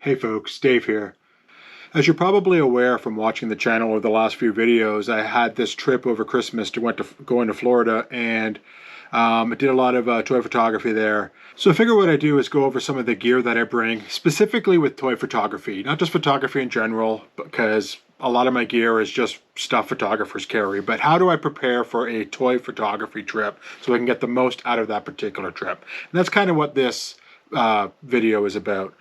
Hey folks, Dave here. As you're probably aware from watching the channel over the last few videos, I had this trip over Christmas to going to Florida, and I did a lot of toy photography there. So I figure what I do is go over some of the gear that I bring, specifically with toy photography, not just photography in general, because a lot of my gear is just stuff photographers carry, but how do I prepare for a toy photography trip so I can get the most out of that particular trip? And that's kind of what this video is about.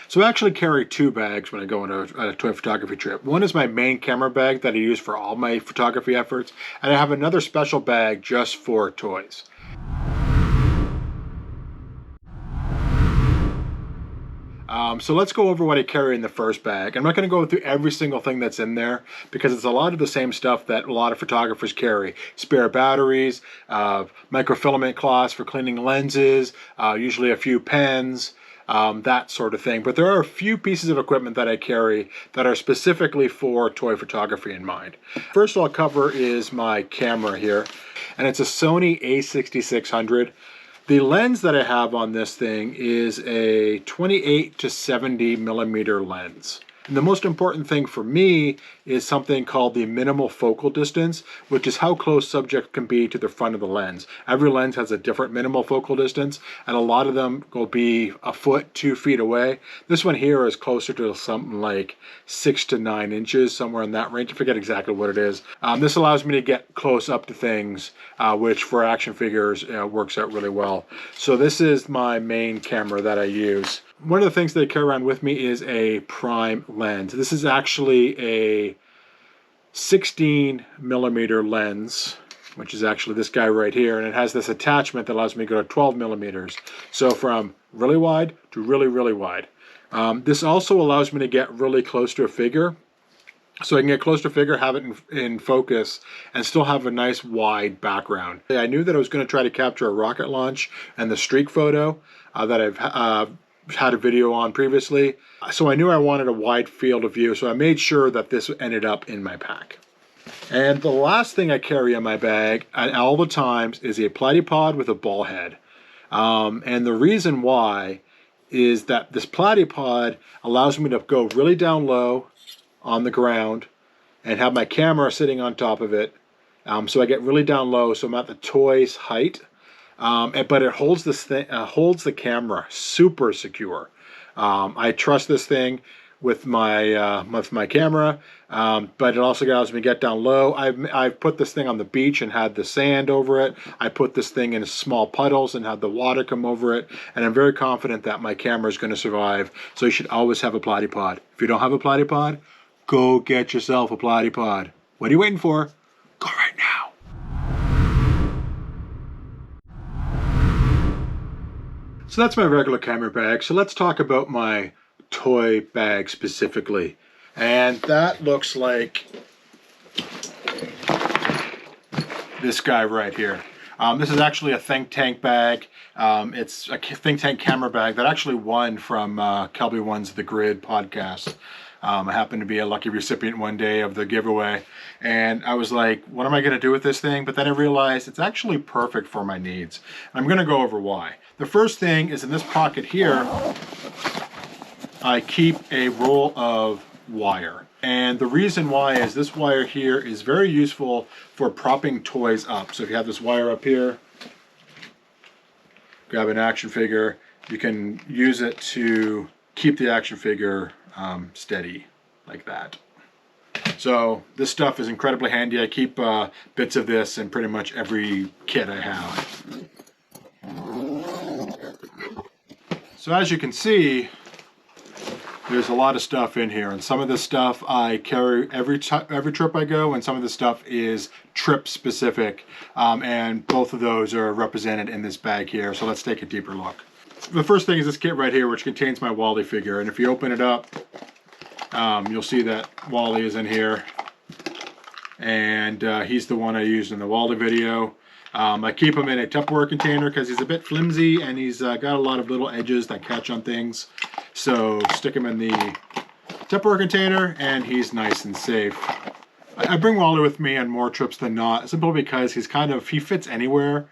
So I actually carry two bags when I go on a toy photography trip. One is my main camera bag that I use for all my photography efforts, and I have another special bag just for toys. So let's go over what I carry in the first bag. I'm not going to go through every single thing that's in there because it's a lot of the same stuff that a lot of photographers carry. Spare batteries, microfilament cloths for cleaning lenses, usually a few pens, that sort of thing. But there are a few pieces of equipment that I carry that are specifically for toy photography in mind. First I'll cover is my camera here, and it's a Sony a6600. The lens that I have on this thing is a 28 to 70 millimeter lens. And the most important thing for me is something called the minimal focal distance, which is how close subject can be to the front of the lens. Every lens has a different minimal focal distance, and a lot of them will be a foot, 2 feet away. This one here is closer to something like 6 to 9 inches, somewhere in that range. I forget exactly what it is. This allows me to get close up to things, which for action figures works out really well. So this is my main camera that I use. One of the things that I carry around with me is a prime lens. This is actually a 16 millimeter lens, which is actually this guy right here, and it has this attachment that allows me to go to 12 millimeters. So from really wide to really, really wide. This also allows me to get really close to a figure. So I can get close to a figure, have it in focus, and still have a nice wide background. I knew that I was going to try to capture a rocket launch and the streak photo that I've had a video on previously. So I knew I wanted a wide field of view, so I made sure that this ended up in my pack. And the last thing I carry in my bag at all the times is a platypod with a ball head. And the reason why is that this platypod allows me to go really down low on the ground and have my camera sitting on top of it. So I get really down low, so I'm at the toy's height. But it holds this thing, holds the camera super secure. I trust this thing with my camera, but it also allows me to get down low. I've put this thing on the beach and had the sand over it. I put this thing in small puddles and had the water come over it, and I'm very confident that my camera is going to survive. So you should always have a platypod. If you don't have a platypod, go get yourself a platypod. What are you waiting for? Go right now. So that's my regular camera bag. So let's talk about my toy bag specifically. And that looks like this guy right here. This is actually a Think Tank bag. It's a Think Tank camera bag that actually won from Kelby One's The Grid podcast. I happened to be a lucky recipient one day of the giveaway, and I was like, what am I going to do with this thing? But then I realized it's actually perfect for my needs. I'm going to go over why. The first thing is in this pocket here, I keep a roll of wire. And the reason why is this wire here is very useful for propping toys up. So if you have this wire up here, grab an action figure, you can use it to keep the action figure steady like that. So this stuff is incredibly handy. I keep bits of this in pretty much every kit I have. So as you can see, there's a lot of stuff in here, and some of this stuff I carry every trip I go, and some of the stuff is trip specific, and both of those are represented in this bag here. So let's take a deeper look. The first thing is this kit right here, which contains my Wally figure, and if you open it up, you'll see that Wally is in here, and he's the one I used in the Wally video. I keep him in a Tupperware container because he's a bit flimsy and he's got a lot of little edges that catch on things. So stick him in the Tupperware container and he's nice and safe. I bring Wally with me on more trips than not, simply because he fits anywhere.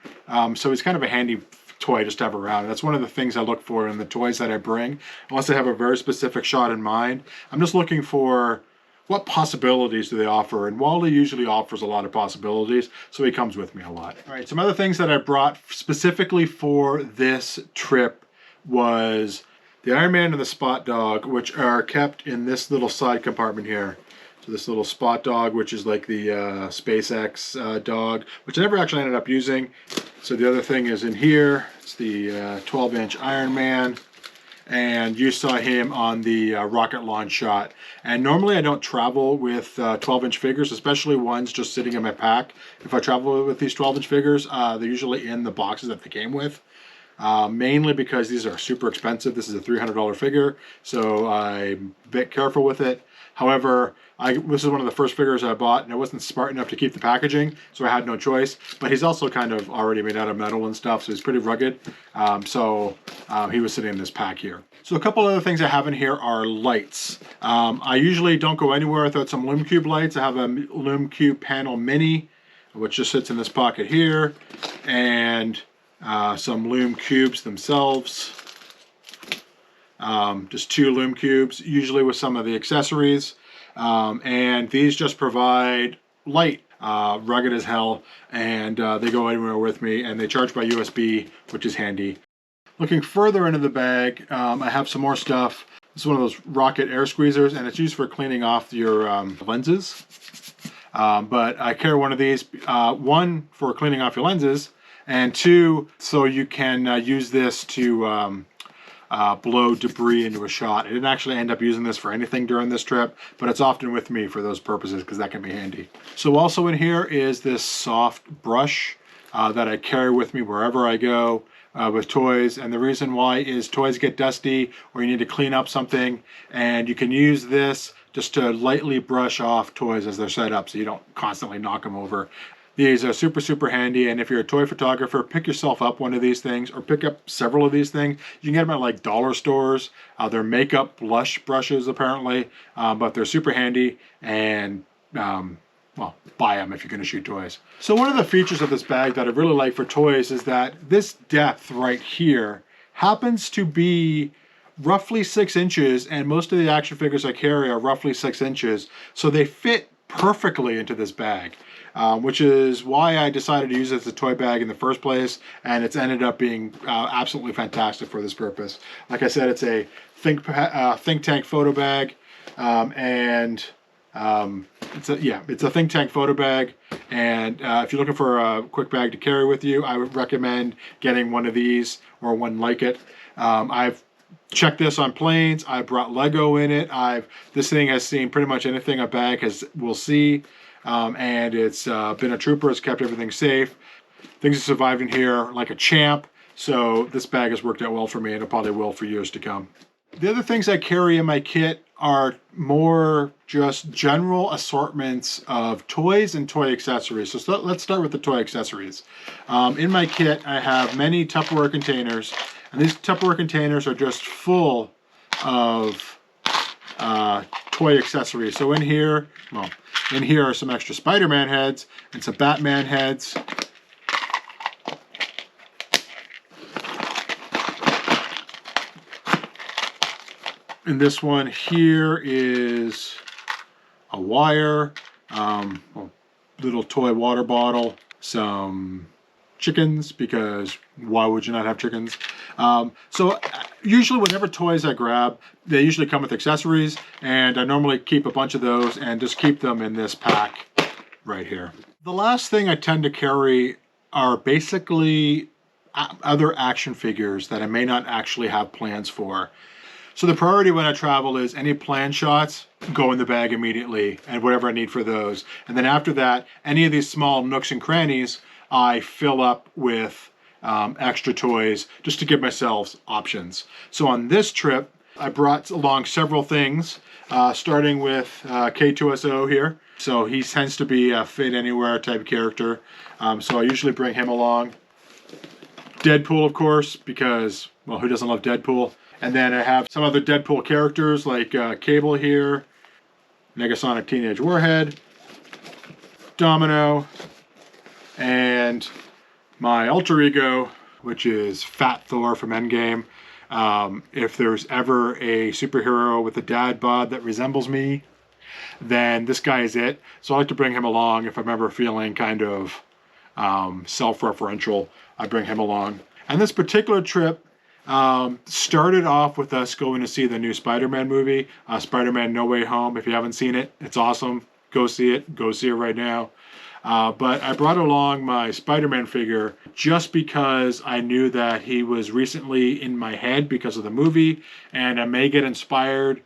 So he's kind of a handy toy just to have around. And that's one of the things I look for in the toys that I bring. Unless I have a very specific shot in mind, I'm just looking for what possibilities do they offer. And Wally usually offers a lot of possibilities, so he comes with me a lot. All right, some other things that I brought specifically for this trip was the Iron Man and the Spot Dog, which are kept in this little side compartment here. So this little Spot Dog, which is like the SpaceX dog, which I never actually ended up using. So the other thing is in here, it's the 12-inch Iron Man. And you saw him on the rocket launch shot. And normally I don't travel with 12-inch figures, especially ones just sitting in my pack. If I travel with these 12-inch figures, they're usually in the boxes that they came with. Mainly because these are super expensive. This is a $300 figure, so I'm a bit careful with it. However, this is one of the first figures I bought, and I wasn't smart enough to keep the packaging, so I had no choice. But he's also kind of already made out of metal and stuff, so he's pretty rugged. He was sitting in this pack here. So a couple other things I have in here are lights. I usually don't go anywhere without some LumeCube lights. I have a LumeCube Panel Mini, which just sits in this pocket here, and some Lume cubes themselves. Just 2 Lume cubes, usually with some of the accessories. And these just provide light, rugged as hell, and they go anywhere with me, and they charge by USB, which is handy. Looking further into the bag, I have some more stuff. This is one of those rocket air squeezers, and it's used for cleaning off your lenses. But I carry one of these, one for cleaning off your lenses, and 2, so you can use this to blow debris into a shot. I didn't actually end up using this for anything during this trip, but it's often with me for those purposes because that can be handy. So also in here is this soft brush that I carry with me wherever I go with toys. And the reason why is toys get dusty or you need to clean up something, and you can use this just to lightly brush off toys as they're set up so you don't constantly knock them over. These are super, super handy, and if you're a toy photographer, pick yourself up one of these things, or pick up several of these things. You can get them at like dollar stores. They're makeup blush brushes, apparently, but they're super handy, and well, buy them if you're going to shoot toys. So one of the features of this bag that I really like for toys is that this depth right here happens to be roughly 6 inches, and most of the action figures I carry are roughly 6 inches, so they fit perfectly into this bag. Which is why I decided to use it as a toy bag in the first place, and it's ended up being absolutely fantastic for this purpose. Like I said, it's a Think Tank photo bag, it's a Think Tank photo bag, and if you're looking for a quick bag to carry with you, I would recommend getting one of these or one like it. I've checked this on planes. I brought Lego in it. This thing has seen pretty much anything a bag will see. And it's been a trooper. It's kept everything safe. Things have survived in here like a champ. So this bag has worked out well for me, and it probably will for years to come. The other things I carry in my kit are more just general assortments of toys and toy accessories. So let's start with the toy accessories. In my kit, I have many Tupperware containers, and these Tupperware containers are just full of toy accessories. So in here are some extra Spider-Man heads and some Batman heads. And this one here is a wire, a little toy water bottle, some chickens, because why would you not have chickens? So usually whenever toys I grab, they usually come with accessories, and I normally keep a bunch of those and just keep them in this pack right here. The last thing I tend to carry are basically other action figures that I may not actually have plans for. So the priority when I travel is any planned shots go in the bag immediately, and whatever I need for those. And then after that, any of these small nooks and crannies, I fill up with extra toys just to give myself options. So on this trip, I brought along several things, starting with K2SO here. So he tends to be a fit anywhere type character. So I usually bring him along. Deadpool, of course, because, well, who doesn't love Deadpool? And then I have some other Deadpool characters like Cable here, Negasonic Teenage Warhead, Domino, and my alter ego, which is Fat Thor from Endgame. If there's ever a superhero with a dad bod that resembles me, then this guy is it. So I like to bring him along if I'm ever feeling kind of self-referential. I bring him along. And this particular trip started off with us going to see the new Spider-Man movie, Spider-Man No Way Home. If you haven't seen it, it's awesome. Go see it. Go see it right now. But I brought along my Spider-Man figure just because I knew that he was recently in my head because of the movie, and I may get inspired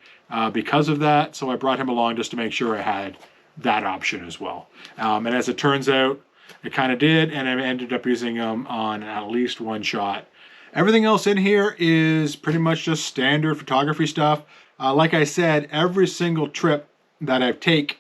because of that. So I brought him along just to make sure I had that option as well. And as it turns out, it kind of did, and I ended up using him on at least one shot. Everything else in here is pretty much just standard photography stuff. Like I said, every single trip that I take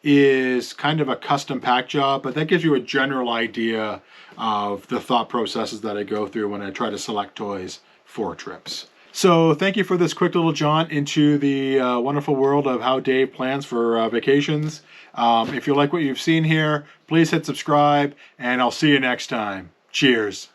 is kind of a custom pack job, but that gives you a general idea of the thought processes that I go through when I try to select toys for trips. So thank you for this quick little jaunt into the wonderful world of how Dave plans for vacations. If you like what you've seen here, please hit subscribe, and I'll see you next time. Cheers.